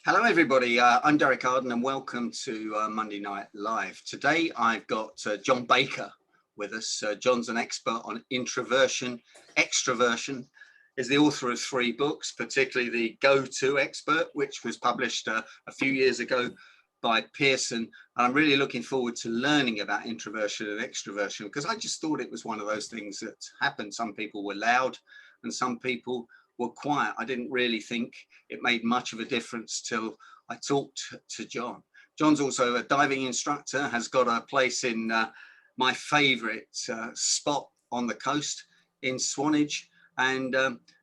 Hello, everybody. I'm Derek Arden, and welcome to Monday Night Live. Today, I've got John Baker with us. John's an expert on introversion, extroversion. Is the author of 3 books, particularly the Go-To Expert, which was published a few years ago by Pearson. And I'm really looking forward to learning about introversion and extroversion, because I just thought it was one of those things that happened. Some people were loud and some people were quiet. I didn't really think it made much of a difference till I talked to John. John's also a diving instructor, has got a place in my favourite spot on the coast in Swanage, and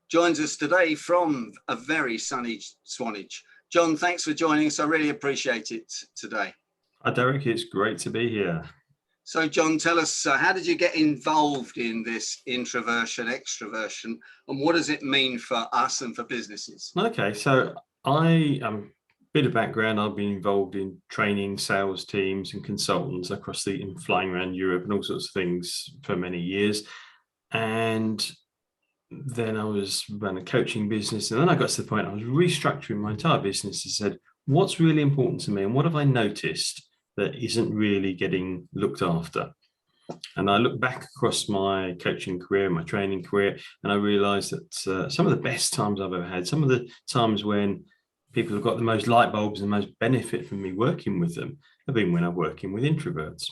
joins us today from a very sunny Swanage. John, thanks for joining us. I really appreciate it today. Hi, Derek. It's great to be here. So, John, tell us, how did you get involved in this introversion, extroversion, and what does it mean for us and for businesses? Okay, so bit of background. I've been involved in training sales teams and consultants across in flying around Europe and all sorts of things for many years. And then I was running a coaching business, and then I got to the point I was restructuring my entire business and said, what's really important to me and what have I noticed that isn't really getting looked after? And I look back across my coaching career, my training career, and I realized that some of the best times I've ever had, some of the times when people have got the most light bulbs and the most benefit from me working with them, have been when I'm working with introverts.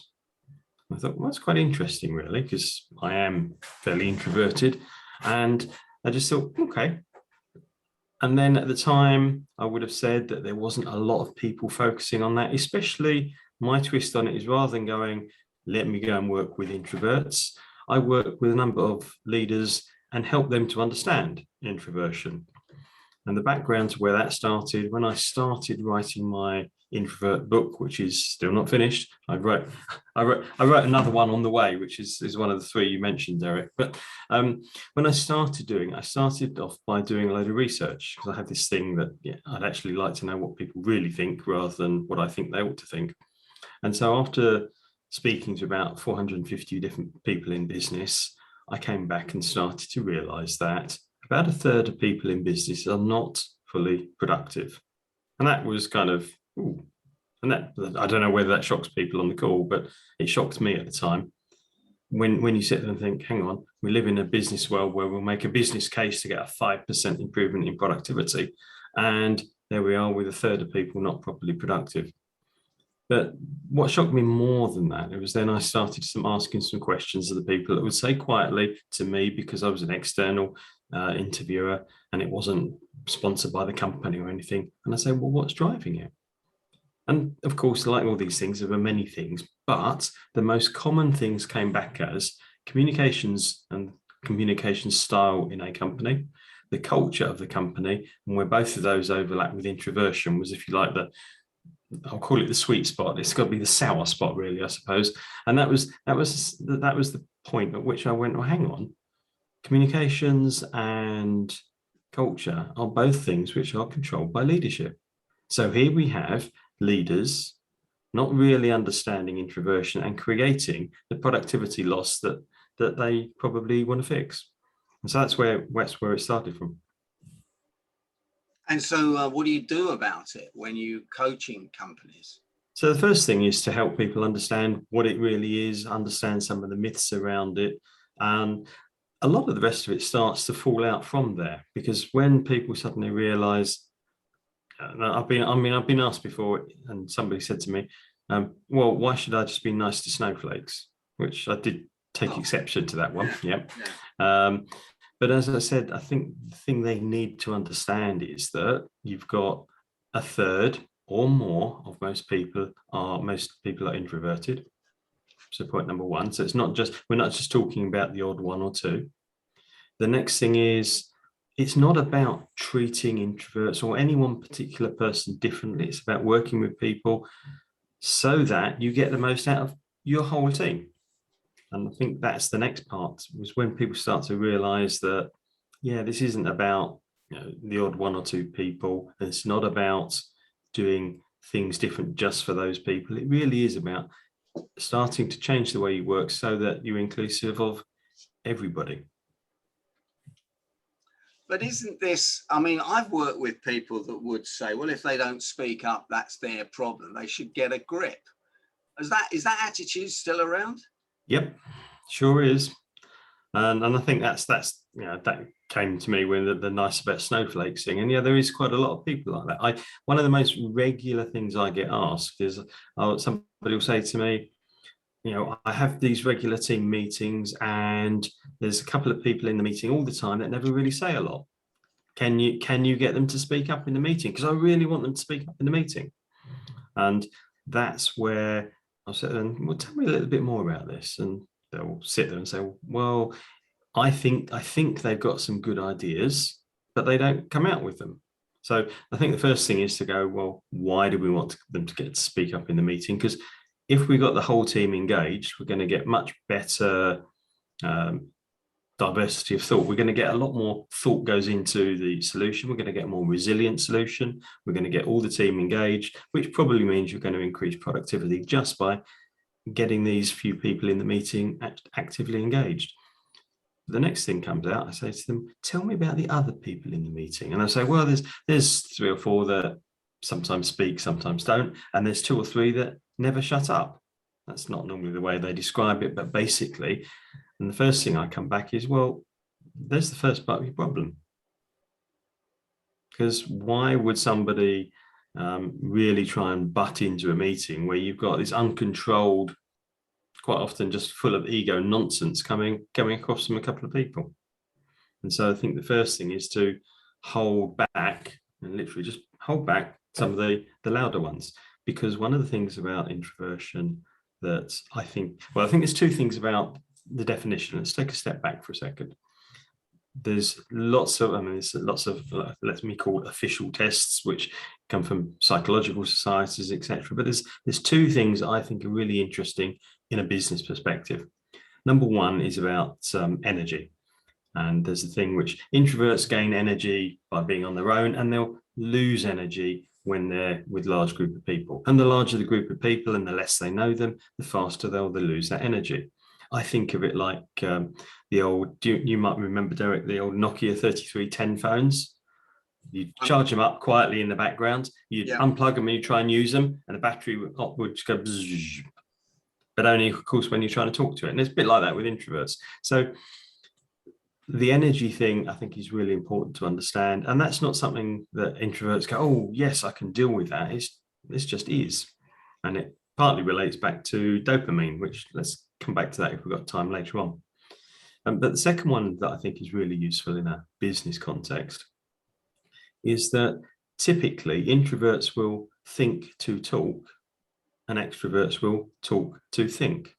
I thought, well, that's quite interesting, really, because I am fairly introverted. And I just thought, okay. And then at the time, I would have said that there wasn't a lot of people focusing on that, especially my twist on it is rather than going, let me go and work with introverts, I work with a number of leaders and help them to understand introversion. And the background to where that started, when I started writing my introvert book, which is still not finished, I wrote another one on the way, which is one of the 3 you mentioned, Derek. But when I started off by doing a load of research, because I have this thing that I'd actually like to know what people really think rather than what I think they ought to think. And so after speaking to about 450 different people in business, I came back and started to realize that about a third of people in business are not fully productive. And that was kind of, ooh, and that, I don't know whether that shocks people on the call, but it shocked me at the time. When you sit there and think, hang on, we live in a business world where we'll make a business case to get a 5% improvement in productivity. And there we are with a third of people not properly productive. But what shocked me more than that, it was then I started asking some questions of the people that would say quietly to me, because I was an external interviewer and it wasn't sponsored by the company or anything. And I say, well, what's driving it? And of course, like all these things, there were many things, but the most common things came back as communications and communication style in a company, the culture of the company, and where both of those overlap with introversion was, if you like, I'll call it the sweet spot. It's got to be the sour spot, really, I suppose. And that was the point at which I went, well, hang on. Communications and culture are both things which are controlled by leadership. So here we have leaders not really understanding introversion and creating the productivity loss that they probably want to fix. And so that's where it started from. And so what do you do about it when you're coaching companies? So the first thing is to help people understand what it really is, understand some of the myths around it. A lot of the rest of it starts to fall out from there, because when people suddenly realize, I've been asked before, and somebody said to me, well, why should I just be nice to snowflakes? Which I did take exception to that one. Yeah. But as I said, I think the thing they need to understand is that you've got a third or more of most people are introverted. So point number 1. So we're not just talking about the odd 1 or 2. The next thing is, it's not about treating introverts or any one particular person differently. It's about working with people so that you get the most out of your whole team. And I think that's the next part, was when people start to realize that, this isn't about the odd 1 or 2 people. It's not about doing things different just for those people. It really is about starting to change the way you work so that you're inclusive of everybody. But isn't this, I mean, I've worked with people that would say, well, if they don't speak up, that's their problem. They should get a grip. Is that attitude still around? Yep, sure is. And I think that's that came to me when the nice about snowflakes thing. And yeah, there is quite a lot of people like that. One of the most regular things I get asked is, somebody will say to me, I have these regular team meetings and there's a couple of people in the meeting all the time that never really say a lot. Can you get them to speak up in the meeting? Because I really want them to speak up in the meeting. And that's where I'll sit there and, well, tell me a little bit more about this. And they'll sit there and say, well, I think they've got some good ideas, but they don't come out with them. So I think the first thing is to go, well, why do we want them to get to speak up in the meeting? Because if we got the whole team engaged, we're going to get much better diversity of thought. We're going to get a lot more thought goes into the solution. We're going to get a more resilient solution. We're going to get all the team engaged, which probably means you're going to increase productivity just by getting these few people in the meeting actively engaged. The next thing comes out, I say to them, tell me about the other people in the meeting. And I say, well, there's 3 or 4 that sometimes speak, sometimes don't. And there's 2 or 3 that never shut up. That's not normally the way they describe it, but basically, and the first thing I come back is, well, there's the first part of your problem. Because why would somebody really try and butt into a meeting where you've got this uncontrolled, quite often just full of ego nonsense coming across from a couple of people? And so I think the first thing is to hold back, and literally just hold back some of the louder ones. Because one of the things about introversion that I think there's 2 things about the definition. Let's take a step back for a second. There's lots of let me call it official tests, which come from psychological societies, etc. But there's 2 things I think are really interesting in a business perspective. Number 1 is about energy. And there's a thing which introverts gain energy by being on their own, and they'll lose energy when they're with a large group of people. And the larger the group of people and the less they know them, the faster they'll lose that energy. I think of it like the old, you might remember, Derek, the old Nokia 3310 phones. You charge them up quietly in the background, you unplug them and you try and use them, and the battery would just go bzzz, but only, of course, when you're trying to talk to it. And it's a bit like that with introverts. So the energy thing, I think, is really important to understand. And that's not something that introverts go, oh, yes, I can deal with that. It's just is. And it partly relates back to dopamine, which let's come back to that if we've got time later on. But the second one that I think is really useful in a business context is that typically introverts will think to talk and extroverts will talk to think.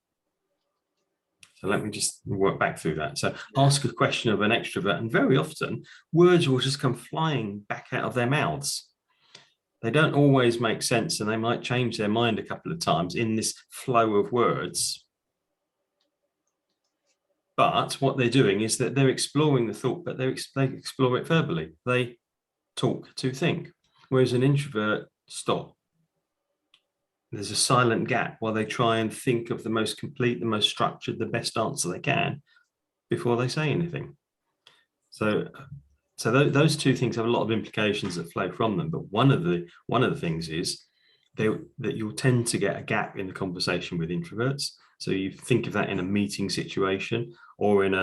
So let me just work back through that. So ask a question of an extrovert, and very often words will just come flying back out of their mouths. They don't always make sense, and they might change their mind a couple of times in this flow of words. But what they're doing is that they're exploring the thought, but they explore it verbally. They talk to think. Whereas an introvert, stop. There's a silent gap while they try and think of the most complete, the most structured, the best answer they can before they say anything. So those 2 things have a lot of implications that flow from them. But one of the things is that you'll tend to get a gap in the conversation with introverts. So you think of that in a meeting situation or in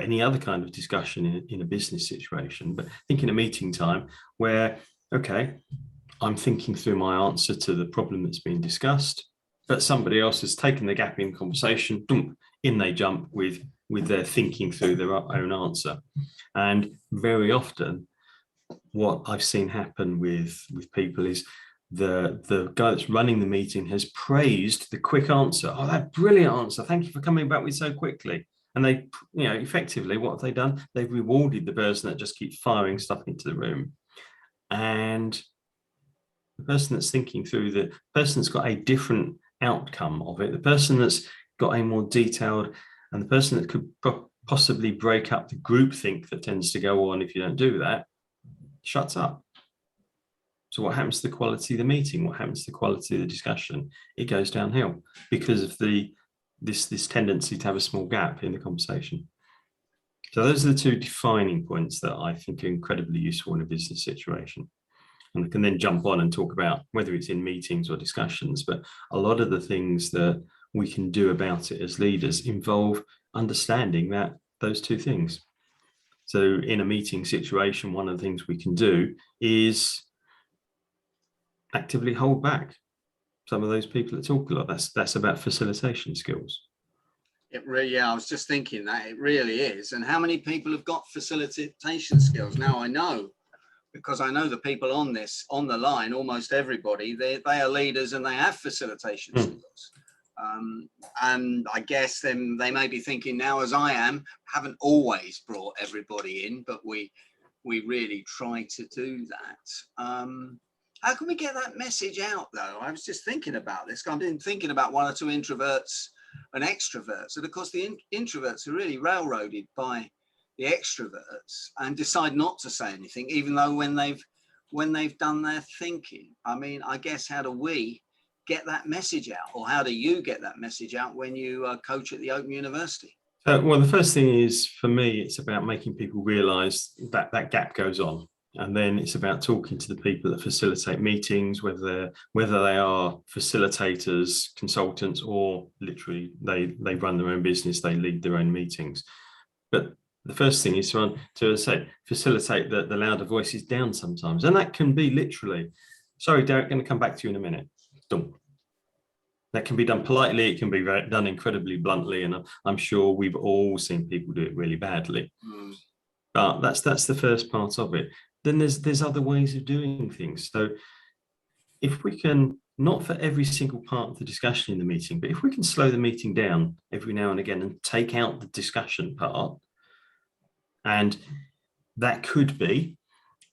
any other kind of discussion in a business situation. But think in a meeting time where, okay, I'm thinking through my answer to the problem that's being discussed, but somebody else has taken the gap in conversation, in they jump with their thinking through their own answer. And very often what I've seen happen with people is the guy that's running the meeting has praised the quick answer. Oh, that brilliant answer. Thank you for coming back with so quickly. And they, effectively, what have they done? They've rewarded the person that just keeps firing stuff into the room. And the person that's thinking through, the person that's got a different outcome of it, the person that's got a more detailed, and the person that could possibly break up the groupthink that tends to go on if you don't do that, shuts up. So what happens to the quality of the meeting? What happens to the quality of the discussion? It goes downhill because of this tendency to have a small gap in the conversation. So those are the two defining points that I think are incredibly useful in a business situation. And I can then jump on and talk about whether it's in meetings or discussions, but a lot of the things that we can do about it as leaders involve understanding that those two things. So in a meeting situation, one of the things we can do is actively hold back some of those people that talk a lot. That's about facilitation skills. It really, yeah, I was just thinking that it really is. And how many people have got facilitation skills? Now I know, because I know the people on the line, almost everybody, they are leaders and they have facilitation skills. And I guess then they may be thinking now, as I haven't always brought everybody in, but we really try to do that. How can we get that message out though? I was just thinking about this. I've been thinking about one or two introverts and extroverts. And of course the introverts are really railroaded by the extroverts and decide not to say anything, even though when they've done their thinking. I mean, I guess, how do we get that message out, or how do you get that message out when you coach at the Open University? Well, the first thing is, for me, it's about making people realise that that gap goes on. And then it's about talking to the people that facilitate meetings, whether they are facilitators, consultants, or literally they run their own business, they lead their own meetings. But the first thing is to say, facilitate the louder voices down sometimes. And that can be literally, sorry, Derek, going to come back to you in a minute. Done. That can be done politely. It can be done incredibly bluntly. And I'm sure we've all seen people do it really badly. But that's the first part of it. Then there's other ways of doing things. So if we can, not for every single part of the discussion in the meeting, but if we can slow the meeting down every now and again and take out the discussion part, and that could be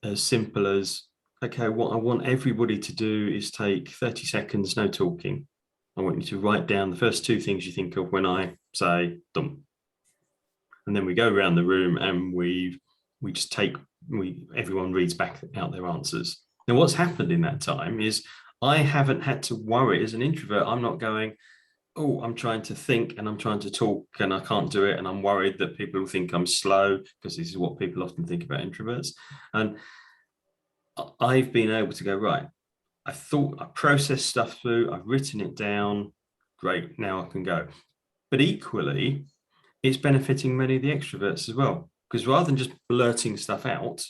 as simple as, okay, what I want everybody to do is take 30 seconds, no talking. I want you to write down the first two things you think of when I say dum. And then we go around the room and everyone reads back out their answers. Now, what's happened in that time is I haven't had to worry. As an introvert, I'm not going, oh, I'm trying to think and I'm trying to talk and I can't do it. And I'm worried that people will think I'm slow, because this is what people often think about introverts. And I've been able to go, right, I processed stuff through, I've written it down, great, now I can go. But equally, it's benefiting many of the extroverts as well, because rather than just blurting stuff out,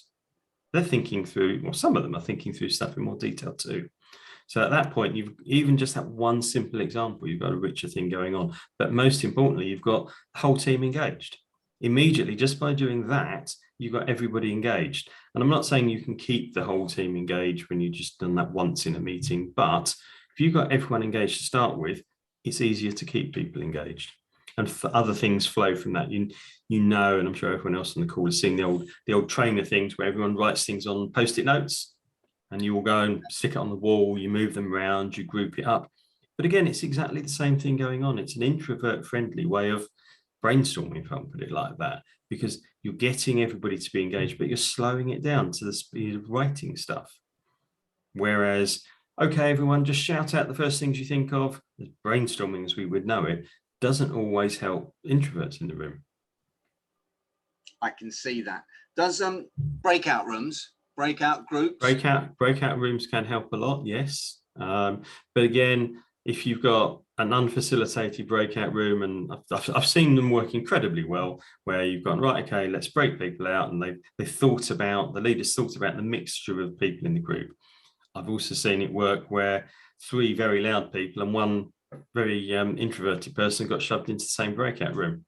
they're thinking through, well, some of them are thinking through stuff in more detail too. So at that point, you've even just that one simple example, you've got a richer thing going on. But most importantly, you've got the whole team engaged. Immediately, just by doing that, you've got everybody engaged. And I'm not saying you can keep the whole team engaged when you've just done that once in a meeting, but if you've got everyone engaged to start with, it's easier to keep people engaged. And for other things flow from that. You know, and I'm sure everyone else on the call has seen the old trainer things where everyone writes things on Post-it notes, and you will go and stick it on the wall, you move them around, you group it up. But again, it's exactly the same thing going on. It's an introvert-friendly way of brainstorming, if I can put it like that, because you're getting everybody to be engaged, but you're slowing it down to the speed of writing stuff. Whereas, okay, everyone, just shout out the first things you think of. Brainstorming, as we would know it, doesn't always help introverts in the room. I can see that. Does breakout rooms, breakout groups? Breakout rooms can help a lot, yes. But again, if you've got an unfacilitated breakout room, and I've seen them work incredibly well, where you've gone, right, okay, let's break people out, and the leaders thought about the mixture of people in the group. I've also seen it work where 3 very loud people and 1 very introverted person got shoved into the same breakout room.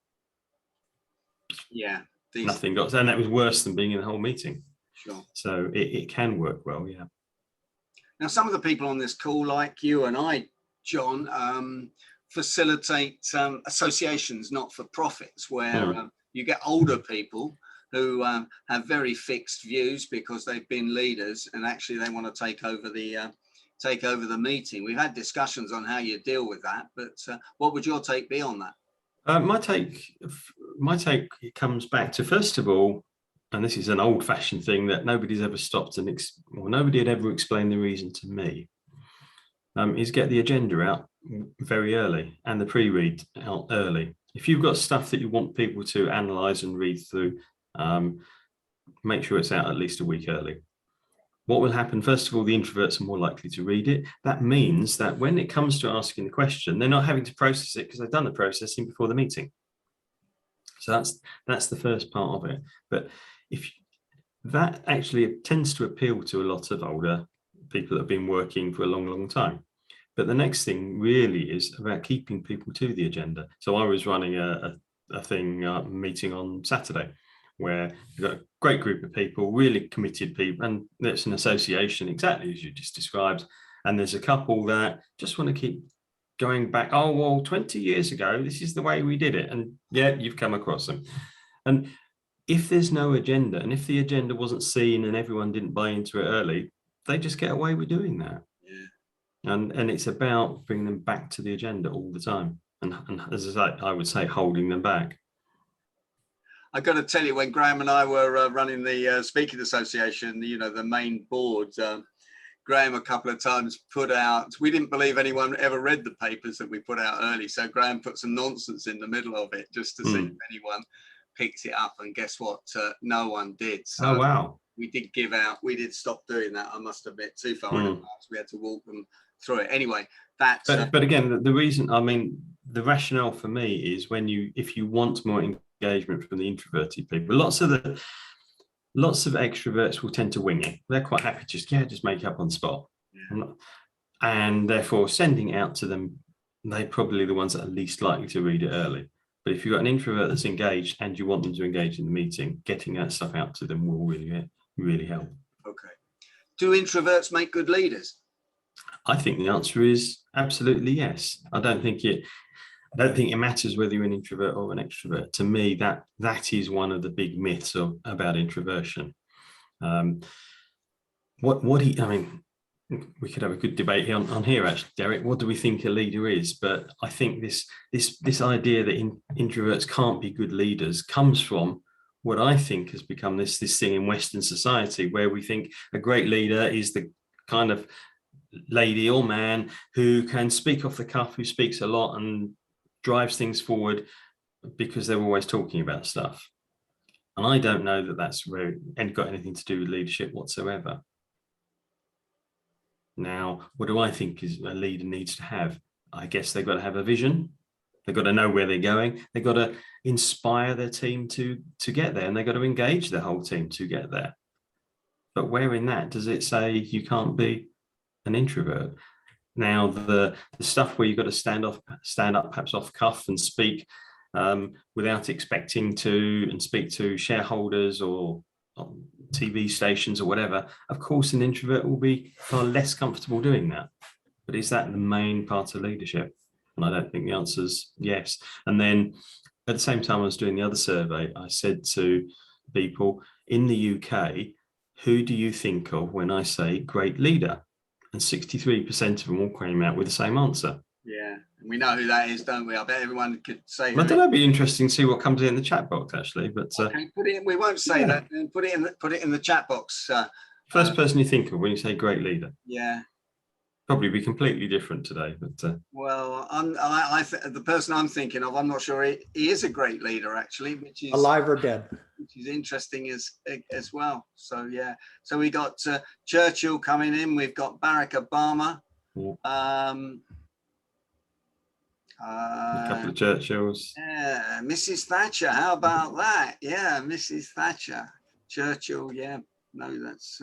Yeah. Nothing got, and that was worse than being in the whole meeting. Sure. So it can work well, yeah. Now, some of the people on this call, like you and I, John, facilitate associations, not for profits, where you get older people who have very fixed views because they've been leaders, and actually they want to take over the meeting. We've had discussions on how you deal with that, but what would your take be on that? My take comes back to, first of all, and this is an old-fashioned thing that nobody's ever stopped nobody had ever explained the reason to me, is get the agenda out very early and the pre-read out early. If you've got stuff that you want people to analyze and read through, make sure it's out at least a week early. What will happen? First of all, the introverts are more likely to read it. That means that when it comes to asking the question, they're not having to process it because they've done the processing before the meeting. So that's the first part of it. But if that actually tends to appeal to a lot of older people that have been working for a long, long time. But the next thing really is about keeping people to the agenda. So I was running a meeting on Saturday where you've got a great group of people, really committed people, and it's an association exactly as you just described. And there's a couple that just want to keep going back. Oh, well, 20 years ago, this is the way we did it. And yeah, you've come across them. And if there's no agenda, and if the agenda wasn't seen and everyone didn't buy into it early, they just get away with doing that. Yeah. And it's about bringing them back to the agenda all the time. And as I would say, holding them back. I've got to tell you, when Graham and I were running the Speaking Association, the main board, Graham a couple of times put out, we didn't believe anyone ever read the papers that we put out early. So Graham put some nonsense in the middle of it just to see if anyone picked it up. And guess what? No one did. So oh, wow. We did stop doing that, I must admit, too far in advance. We had to walk them through it. Anyway, that's... But again, the reason, I mean, the rationale for me is if you want more engagement from the introverted people, lots of extroverts will tend to wing it. They're quite happy just make up on spot. Yeah. And therefore sending it out to them, they're probably the ones that are least likely to read it early. But if you've got an introvert that's engaged and you want them to engage in the meeting, getting that stuff out to them will really help. Okay. Do introverts make good leaders? I think the answer is absolutely yes. I don't think it matters whether you're an introvert or an extrovert. To me, that is one of the big myths about introversion. We could have a good debate here on here, actually, Derek. What do we think a leader is? But I think this idea that introverts can't be good leaders comes from what I think has become this thing in Western society, where we think a great leader is the kind of lady or man who can speak off the cuff, who speaks a lot and drives things forward because they're always talking about stuff. And I don't know that that's got anything to do with leadership whatsoever. Now, what do I think is a leader needs to have? I guess they've got to have a vision. They've got to know where they're going. They've got to inspire their team to get there, and they've got to engage the whole team to get there. But where in that does it say you can't be an introvert? Now, the stuff where you've got to stand up perhaps off cuff and speak without expecting to, and speak to shareholders or TV stations or whatever, of course an introvert will be far less comfortable doing that. But is that the main part of leadership? And I don't think the answer is yes. And then at the same time I was doing the other survey, I said to people in the UK, who do you think of when I say great leader? And 63% of them all came out with the same answer. Yeah, we know who that is, don't we? I bet everyone could say. I don't know. It'd be interesting to see what comes in the chat box, actually. But okay, put it in. We won't say that. Put it in the chat box. First person you think of when you say great leader. Yeah. Probably be completely different today, but. Well, the person I'm thinking of, I'm not sure he is a great leader, actually, which is alive or dead. Which is interesting as well. So yeah. So we got Churchill coming in. We've got Barack Obama. A couple of Churchills. Yeah, Mrs. Thatcher. How about that? Yeah, Mrs. Thatcher. Churchill. Yeah, no, that's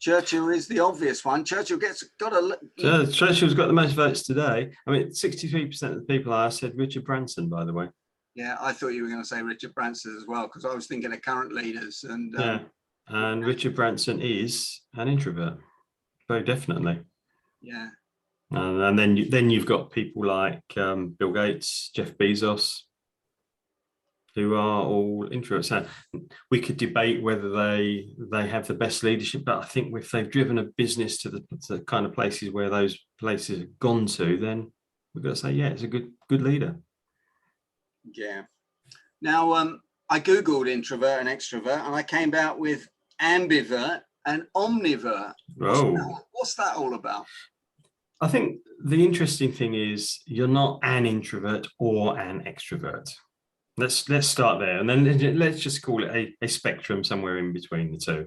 Churchill is the obvious one. Churchill's got the most votes today. I mean, 63% of the people I asked said Richard Branson, by the way. Yeah, I thought you were going to say Richard Branson as well, because I was thinking of current leaders. And yeah, and Richard Branson is an introvert, very definitely. Yeah. And then you've got people like Bill Gates, Jeff Bezos, who are all introverts. And we could debate whether they have the best leadership, but I think if they've driven a business to the kind of places where those places have gone to, then we've got to say, yeah, it's a good leader. Yeah. Now, I Googled introvert and extrovert, and I came out with ambivert and omnivert. What's that all about? I think the interesting thing is you're not an introvert or an extrovert. Let's start there, and then let's just call it a spectrum somewhere in between the two.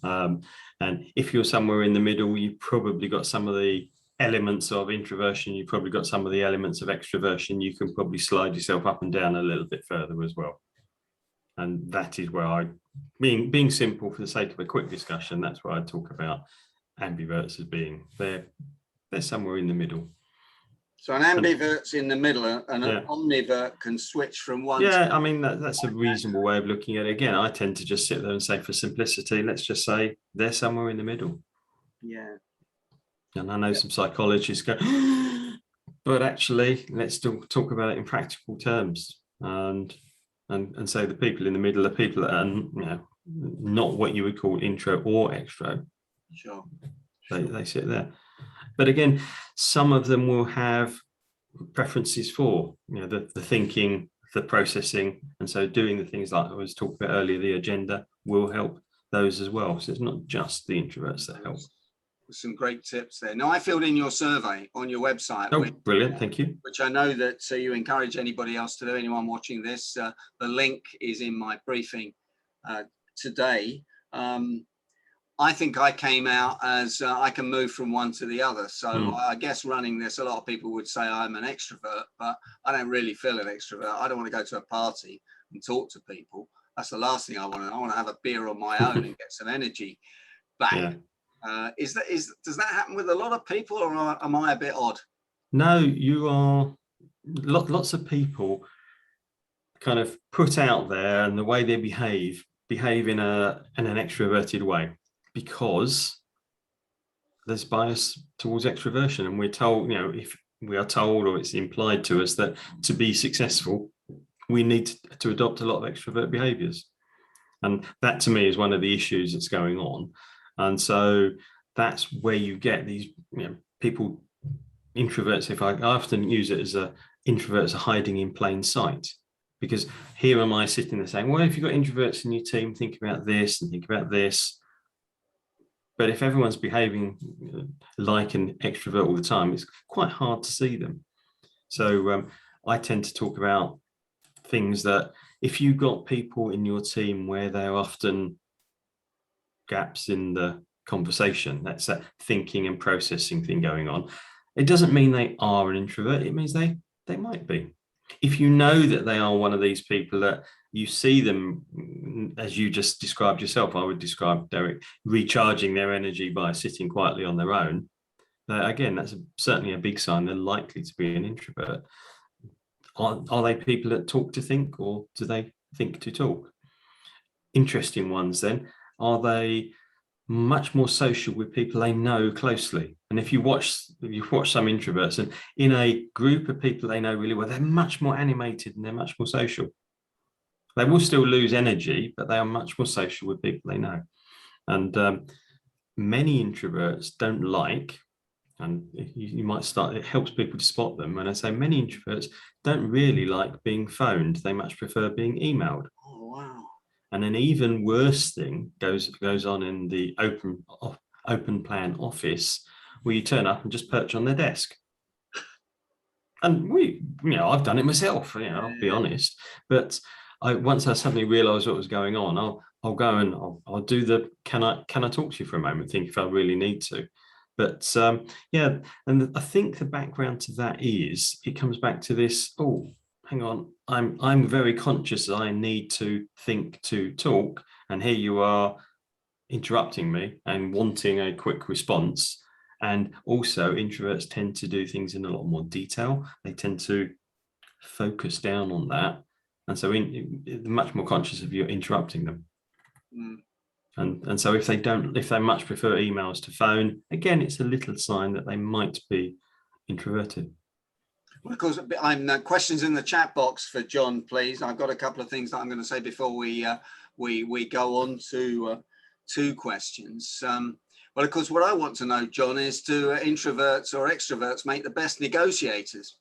And if you're somewhere in the middle, you've probably got some of the elements of introversion. You've probably got some of the elements of extroversion. You can probably slide yourself up and down a little bit further as well. And that is where being simple for the sake of a quick discussion, that's where I talk about ambiverts as being they're somewhere in the middle. So an ambivert's in the middle, and an omnivert can switch from one. I mean, that's a reasonable way of looking at it. Again, I tend to just sit there and say, for simplicity, let's just say they're somewhere in the middle. Yeah. And I know some psychologists go, but actually, let's talk about it in practical terms, and say the people in the middle are people that are, not what you would call intro or extro. Sure. They sit there. But again, some of them will have preferences for, the thinking, the processing. And so doing the things like I was talking about earlier, the agenda will help those as well. So it's not just the introverts that help. Some great tips there. Now, I filled in your survey on your website. Oh, brilliant. Thank you. Which I know that you encourage anybody else to do, anyone watching this. The link is in my briefing today. I think I came out as I can move from one to the other. So I guess running this, a lot of people would say I'm an extrovert, but I don't really feel an extrovert. I don't want to go to a party and talk to people. That's the last thing I want to. I want to have a beer on my own and get some energy back. Yeah. Does that happen with a lot of people, or am I a bit odd? No, you are. Lots of people kind of put out there, and the way they behave in an extroverted way, because there's bias towards extroversion, and we're told, if we are told or it's implied to us that to be successful, we need to adopt a lot of extrovert behaviors. And that to me is one of the issues that's going on. And so that's where you get these, people, introverts. If I often use it as introverts are hiding in plain sight, because here am I sitting there saying, well, if you've got introverts in your team, think about this and think about this. But if everyone's behaving like an extrovert all the time, it's quite hard to see them. So I tend to talk about things that if you've got people in your team where there are often gaps in the conversation, that's that thinking and processing thing going on, it doesn't mean they are an introvert. It means they might be. If you know that they are one of these people that you see them, as you just described yourself, I would describe, Derek, recharging their energy by sitting quietly on their own, again, that's certainly a big sign they're likely to be an introvert. Are they people that talk to think, or do they think to talk? Interesting ones then. Are they much more social with people they know closely? And if you've watched some introverts, and in a group of people they know really well, they're much more animated and they're much more social. They will still lose energy, but they are much more social with people they know. And many introverts don't like, and you might start, it helps people to spot them. And I say many introverts don't really like being phoned. They much prefer being emailed. Oh, wow. And an even worse thing goes on in the open plan office, where you turn up and just perch on their desk. And I've done it myself, I'll be honest. But once I suddenly realised what was going on, I'll go and I'll do the can I talk to you for a moment, think if I really need to. But and I think the background to that is it comes back to this, hang on, I'm very conscious that I need to think to talk, and here you are interrupting me and wanting a quick response. And also introverts tend to do things in a lot more detail. They tend to focus down on that. And so they're much more conscious of you interrupting them. And so if they much prefer emails to phone, again, it's a little sign that they might be introverted. Well, of course, I'm questions in the chat box for John, please. I've got a couple of things that I'm going to say before we go on to two questions. Well, of course, what I want to know, John, is do introverts or extroverts make the best negotiators?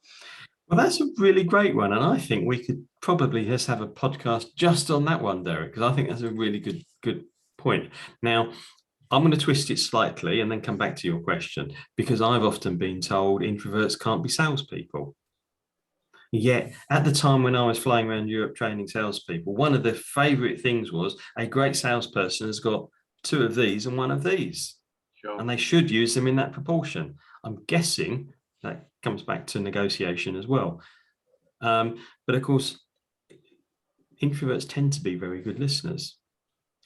Well, that's a really great one. And I think we could probably just have a podcast just on that one, Derek, because I think that's a really good point. Now, I'm going to twist it slightly and then come back to your question, because I've often been told introverts can't be salespeople. Yet at the time when I was flying around Europe training salespeople, one of the favorite things was a great salesperson has got 2 of these and 1 of these. Sure. And they should use them in that proportion. I'm guessing that comes back to negotiation as well. But of course, introverts tend to be very good listeners,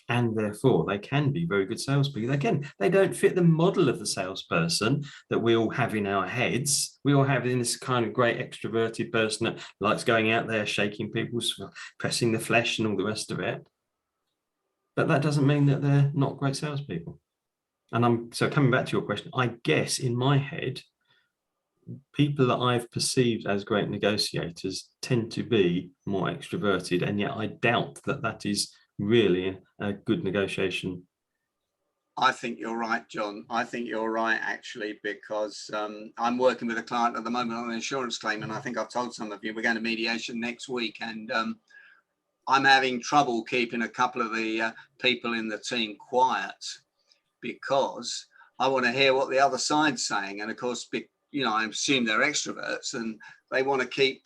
and therefore they can be very good salespeople. Again, they don't fit the model of the salesperson that we all have in our heads. We all have in this kind of great extroverted person that likes going out there, shaking people's, pressing the flesh and all the rest of it. But that doesn't mean that they're not great salespeople. And so coming back to your question, I guess in my head, people that I've perceived as great negotiators tend to be more extroverted, and yet I doubt that that is really a good negotiation. I think you're right, John. I think you're right, actually, because I'm working with a client at the moment on an insurance claim, and I think I've told some of you we're going to mediation next week, and I'm having trouble keeping a couple of the people in the team quiet, because I want to hear what the other side's saying. And of course, I assume they're extroverts and they want to keep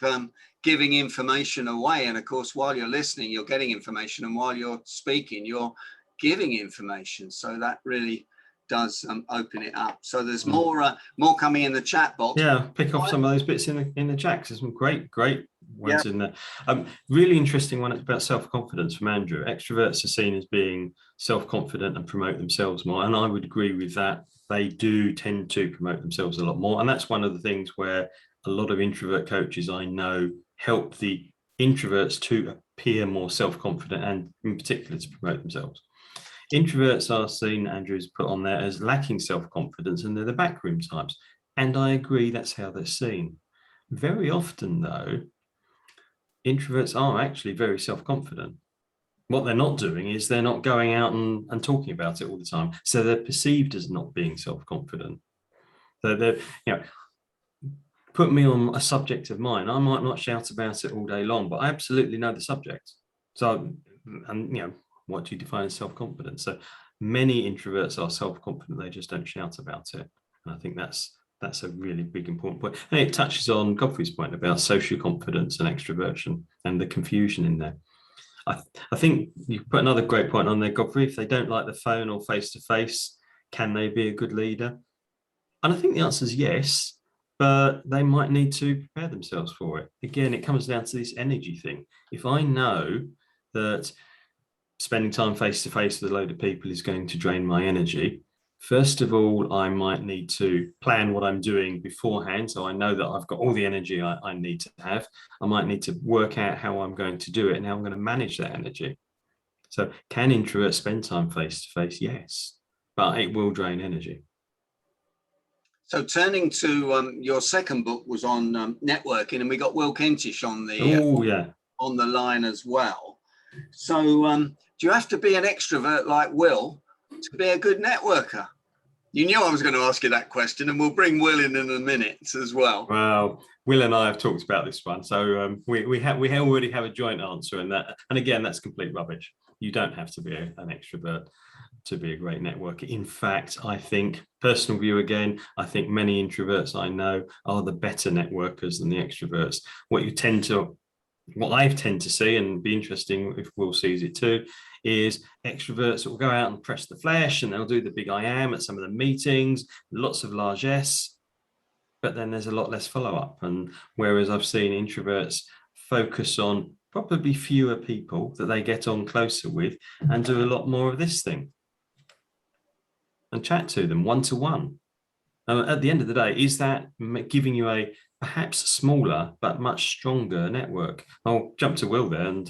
giving information away. And of course, while you're listening, you're getting information. And while you're speaking, you're giving information. So that really does open it up. So there's more coming in the chat box. Yeah, pick off some of those bits in the chat. There's some great ones in there. Really interesting one about self-confidence from Andrew. Extroverts are seen as being self-confident and promote themselves more, and I would agree with that. They do tend to promote themselves a lot more, and that's one of the things where a lot of introvert coaches I know help the introverts to appear more self-confident, and in particular to promote themselves. Introverts are seen, Andrew's put on there, as lacking self-confidence, and they're the backroom types. And I agree, that's how they're seen. Very often, though, introverts are actually very self-confident. What they're not doing is they're not going out and talking about it all the time. So they're perceived as not being self-confident. So they're, put me on a subject of mine. I might not shout about it all day long, but I absolutely know the subject. So, and what do you define as self-confidence? So many introverts are self-confident, they just don't shout about it. And I think that's a really big important point. And it touches on Godfrey's point about social confidence and extroversion and the confusion in there. I think you put another great point on there, Godfrey. If they don't like the phone or face-to-face, can they be a good leader? And I think the answer is yes, but they might need to prepare themselves for it. Again, it comes down to this energy thing. If I know that spending time face-to-face with a load of people is going to drain my energy, first of all, I might need to plan what I'm doing beforehand, so I know that I've got all the energy I need to have. I might need to work out how I'm going to do it and how I'm going to manage that energy. So can introverts spend time face-to-face? Yes, but it will drain energy. So turning to your second book was on networking, and we got Will Kentish on the on the line as well. So do you have to be an extrovert like Will to be a good networker? You knew I was going to ask you that question, and we'll bring Will in a minute as well. Well, Will and I have talked about this one, so we already have a joint answer in that. And again, that's complete rubbish. You don't have to be an extrovert to be a great networker. In fact, I think, personal view again, I think many introverts I know are the better networkers than the extroverts. What I tend to see, and be interesting if Will sees it too, is extroverts will go out and press the flesh, and they'll do the big I am at some of the meetings, lots of largesse, but then there's a lot less follow-up. And whereas I've seen introverts focus on probably fewer people that they get on closer with and do a lot more of this thing and chat to them one-to-one. At the end of the day, is that giving you a perhaps smaller but much stronger network? I'll jump to Will there. And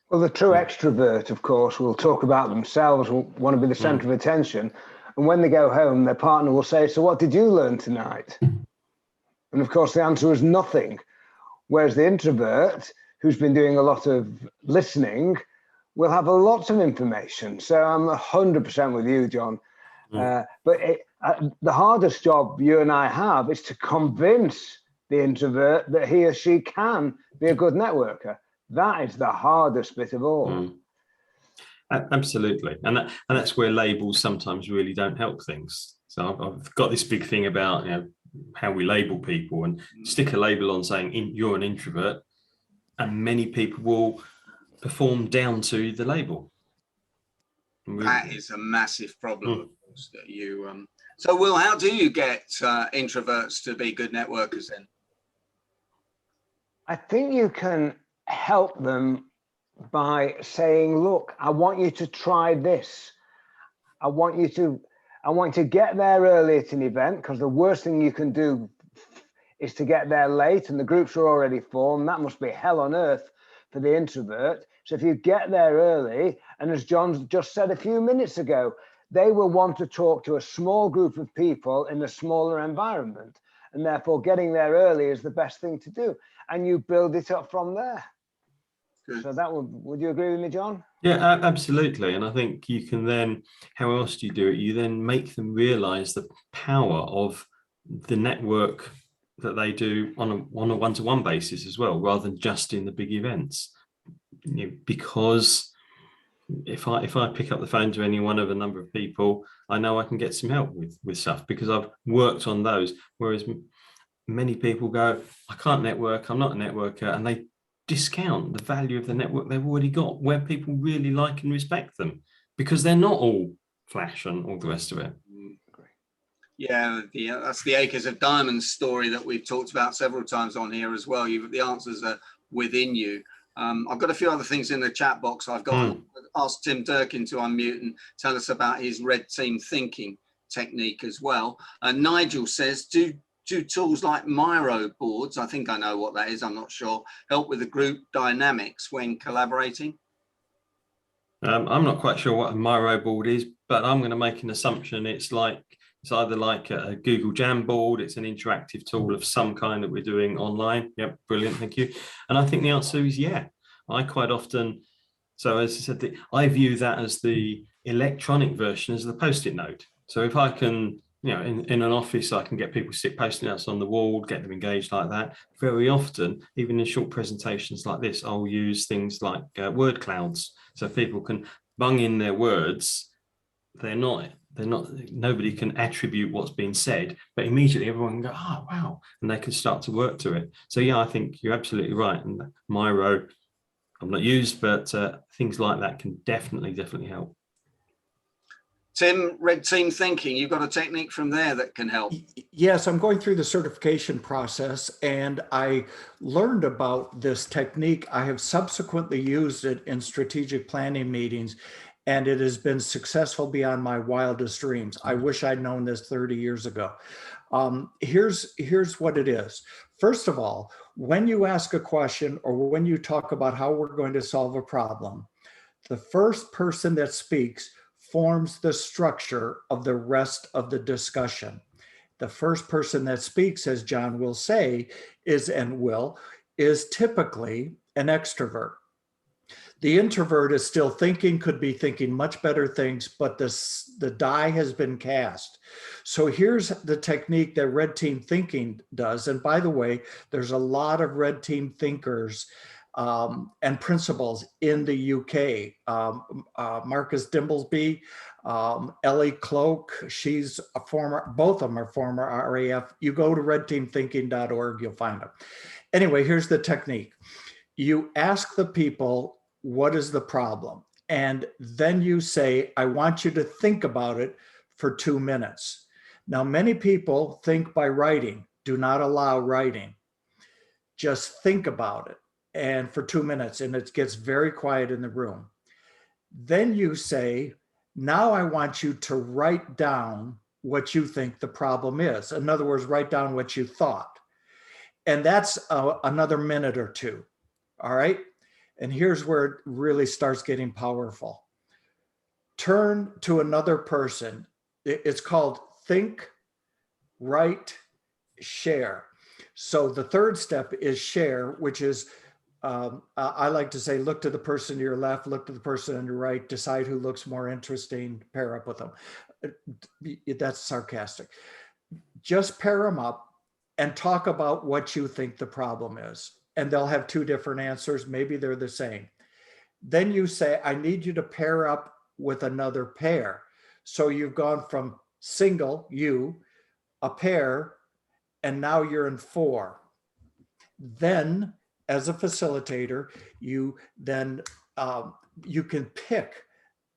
well, the true extrovert, of course, will talk about themselves, will want to be the centre of attention. And when they go home, their partner will say, so what did you learn tonight? And of course, the answer is nothing. Whereas the introvert, who's been doing a lot of listening, will have a lot of information. So I'm 100% with you, John. But the hardest job you and I have is to convince the introvert that he or she can be a good networker. That is the hardest bit of all. Absolutely, and that's where labels sometimes really don't help things. So I've got this big thing about, you know, how we label people, and stick a label on saying you're an introvert, and many people will perform down to the label. That is a massive problem, of course, that you. So, Will, how do you get introverts to be good networkers then? I think you can help them by saying, look, I want you to try this. I want you to get there early at an event, because the worst thing you can do is to get there late and the groups are already formed. That must be hell on earth for the introvert. So if you get there early, and as John just said a few minutes ago, they will want to talk to a small group of people in a smaller environment. And therefore getting there early is the best thing to do. And you build it up from there. Good. So that would you agree with me, John? Yeah, absolutely. And I think you can then, how else do you do it? You then make them realize the power of the network that they do on a one-to-one basis as well, rather than just in the big events. You know, because if I pick up the phone to any one of a number of people, I know I can get some help with stuff because I've worked on those. Whereas many people go, I can't network, I'm not a networker, and they discount the value of the network they've already got, where people really like and respect them, because they're not all flash and all the rest of it. Yeah, that's the Acres of Diamonds story that we've talked about several times on here as well. The answers are within you. I've got a few other things in the chat box. I've got asked Tim Durkin to unmute and tell us about his red team thinking technique as well. Nigel says, do tools like Miro boards, I think I know what that is, I'm not sure, help with the group dynamics when collaborating? I'm not quite sure what a Miro board is, but I'm going to make an assumption it's either like a Google Jamboard, it's an interactive tool of some kind that we're doing online. Yep, brilliant, thank you. And I think the answer is yeah. I quite often, so as I said, I view that as the electronic version as the Post-it note. So if I can, you know, in an office, I can get people to stick Post-it notes on the wall, get them engaged like that. Very often, even in short presentations like this, I'll use things like word clouds. So people can bung in their words. Nobody can attribute what's been said, but immediately everyone can go, oh, wow, and they can start to work to it. So yeah, I think you're absolutely right. And Miro, I'm not used, but things like that can definitely help. Tim, red team thinking, you've got a technique from there that can help. Yes, I'm going through the certification process and I learned about this technique. I have subsequently used it in strategic planning meetings and it has been successful beyond my wildest dreams. I wish I'd known this 30 years ago. Here's what it is. First of all, when you ask a question or when you talk about how we're going to solve a problem, the first person that speaks forms the structure of the rest of the discussion. The first person that speaks, as John will say, is typically an extrovert. The introvert is still thinking, could be thinking much better things, but the die has been cast. So here's the technique that red team thinking does. And by the way, there's a lot of red team thinkers and principles in the UK. Marcus Dimbleby, Ellie Cloak, she's a former, both of them are former RAF. You go to redteamthinking.org, you'll find them. Anyway, here's the technique. You ask the people, what is the problem? And then you say, I want you to think about it for 2 minutes. Now, many people think by writing. Do not allow writing. Just think about it. And for 2 minutes, and it gets very quiet in the room. Then you say, now I want you to write down what you think the problem is. In other words, write down what you thought. And that's another minute or two. All right. And here's where it really starts getting powerful. Turn to another person. It's called think, write, share. So the third step is share, which is, I like to say, look to the person to your left, look to the person on your right, decide who looks more interesting, pair up with them. That's sarcastic. Just pair them up and talk about what you think the problem is. And they'll have two different answers. Maybe they're the same. Then you say, I need you to pair up with another pair. So you've gone from single, you, a pair, and now you're in 4. Then, as a facilitator, you then you can pick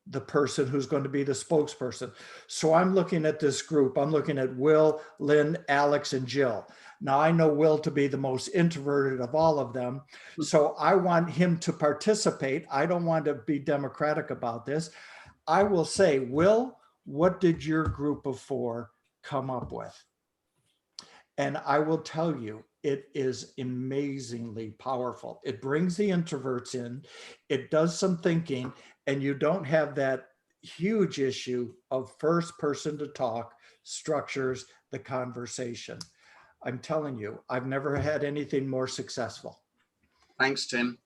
the person who's going to be the spokesperson. So I'm looking at this group. I'm looking at Will, Lynn, Alex, and Jill. Now I know Will to be the most introverted of all of them. So I want him to participate. I don't want to be democratic about this. I will say, Will, what did your group of 4 come up with? And I will tell you, it is amazingly powerful. It brings the introverts in, it does some thinking, and you don't have that huge issue of first person to talk structures the conversation. I'm telling you, I've never had anything more successful. Thanks, Tim.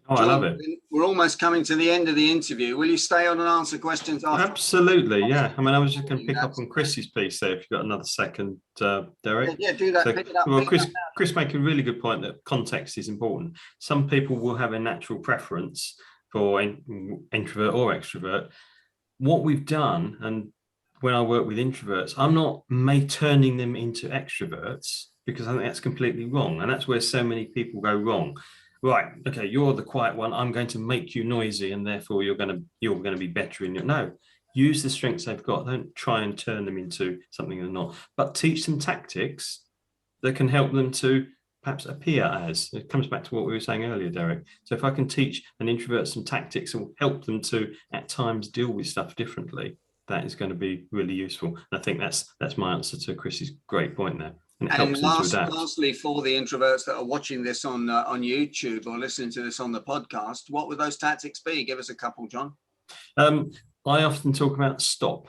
Oh, I love it. We're almost coming to the end of the interview. Will you stay on and answer questions after? Absolutely, yeah. I mean, I was just going to pick up on Chris's piece there, if you've got another second, Derek. Yeah, do that. So, pick it up. well, Chris made a really good point that context is important. Some people will have a natural preference for introvert or extrovert. What we've done, and when I work with introverts, I'm not turning them into extroverts, because I think that's completely wrong. And that's where so many people go wrong. Right, okay, you're the quiet one. I'm going to make you noisy, and therefore you're going to be better in your. No, use the strengths they've got. Don't try and turn them into something they're not. But teach them tactics that can help them to perhaps appear as. It comes back to what we were saying earlier, Derek. So if I can teach an introvert some tactics and help them to at times deal with stuff differently, that is going to be really useful. And I think that's my answer to Chris's great point there. And it helps them to adapt. Lastly, for the introverts that are watching this on YouTube or listening to this on the podcast, what would those tactics be? Give us a couple, John. I often talk about STOP.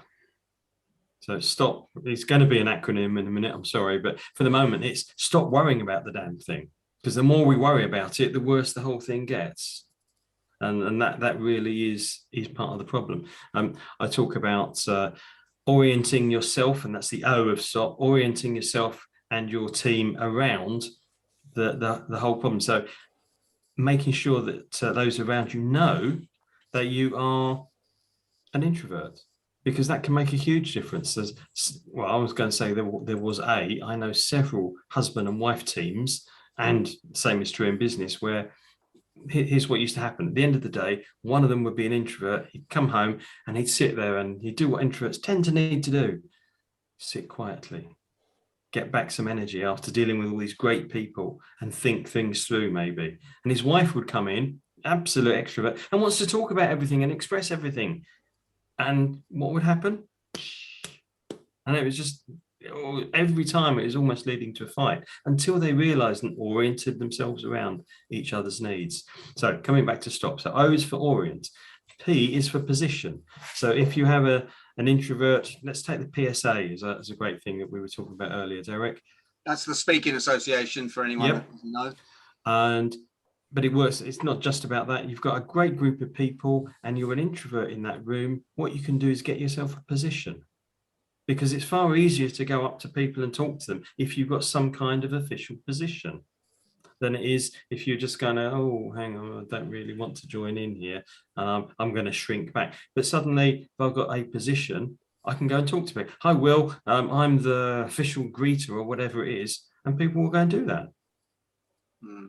So STOP is going to be an acronym in a minute, I'm sorry, but for the moment it's stop worrying about the damn thing. Because the more we worry about it, the worse the whole thing gets. And that really is part of the problem. I talk about orienting yourself, and that's the O of STOP, orienting yourself and your team around the whole problem. So making sure that those around you know that you are an introvert, because that can make a huge difference. I was going to say I know several husband and wife teams, and same is true in business, where here's what used to happen. At the end of the day, one of them would be an introvert. He'd come home and he'd sit there and he'd do what introverts tend to need to do. Sit quietly, get back some energy after dealing with all these great people and think things through maybe. And his wife would come in, absolute extrovert, and wants to talk about everything and express everything. And what would happen? And it was just, every time it was almost leading to a fight until they realized and oriented themselves around each other's needs. So coming back to STOP. So O is for orient. P is for position. So if you have an introvert, let's take the PSA as a great thing that we were talking about earlier, Derek. That's the Speaking Association for anyone that doesn't know. But it works. It's not just about that. You've got a great group of people and you're an introvert in that room. What you can do is get yourself a position, because it's far easier to go up to people and talk to them if you've got some kind of official position than it is if you're just going to, oh, hang on, I don't really want to join in here. I'm going to shrink back. But suddenly, if I've got a position, I can go and talk to people. Hi, Will, I'm the official greeter or whatever it is, and people will go and do that.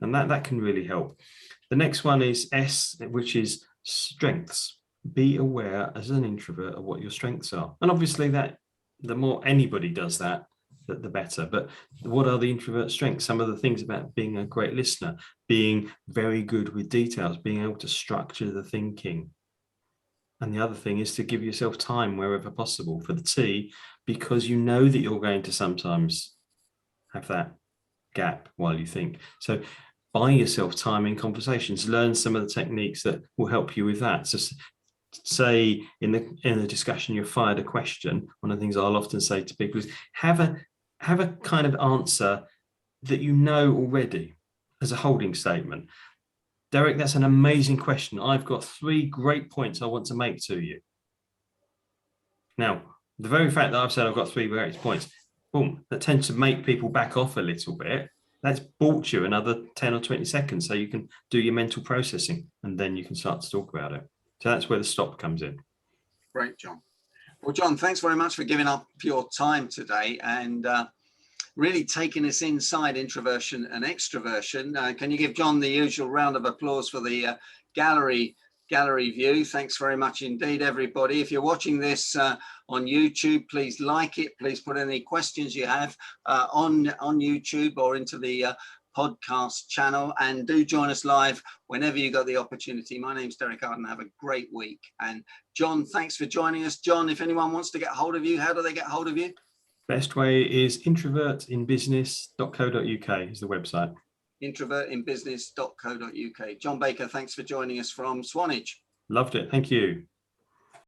And that can really help. The next one is S, which is strengths. Be aware as an introvert of what your strengths are. And obviously that the more anybody does that, the better. But what are the introvert strengths? Some of the things about being a great listener, being very good with details, being able to structure the thinking. And the other thing is to give yourself time wherever possible. For the T, because you know that you're going to sometimes have that gap while you think. So buy yourself time in conversations, learn some of the techniques that will help you with that. So say in the discussion you're fired a question, one of the things I'll often say to people is have a kind of answer that you know already as a holding statement. Derek, that's an amazing question. I've got 3 great points I want to make to you. Now, the very fact that I've said I've got 3 great points, boom, that tends to make people back off a little bit, that's bought you another 10 or 20 seconds so you can do your mental processing, and then you can start to talk about it. So that's where the stop comes in. Great, John. Well, John, thanks very much for giving up your time today and really taking us inside introversion and extroversion. Can you give John the usual round of applause for the gallery view? Thanks very much indeed, everybody. If you're watching this on YouTube, please like it. Please put any questions you have on YouTube or into the podcast channel, and do join us live whenever you got the opportunity. My name's Derek Arden. Have a great week. And John, thanks for joining us. John, if anyone wants to get hold of you, how do they get hold of you? Best way is introvertsinbusiness.co.uk is the website. Introvertinbusiness.co.uk. John Baker, thanks for joining us from Swanage. Loved it. Thank you.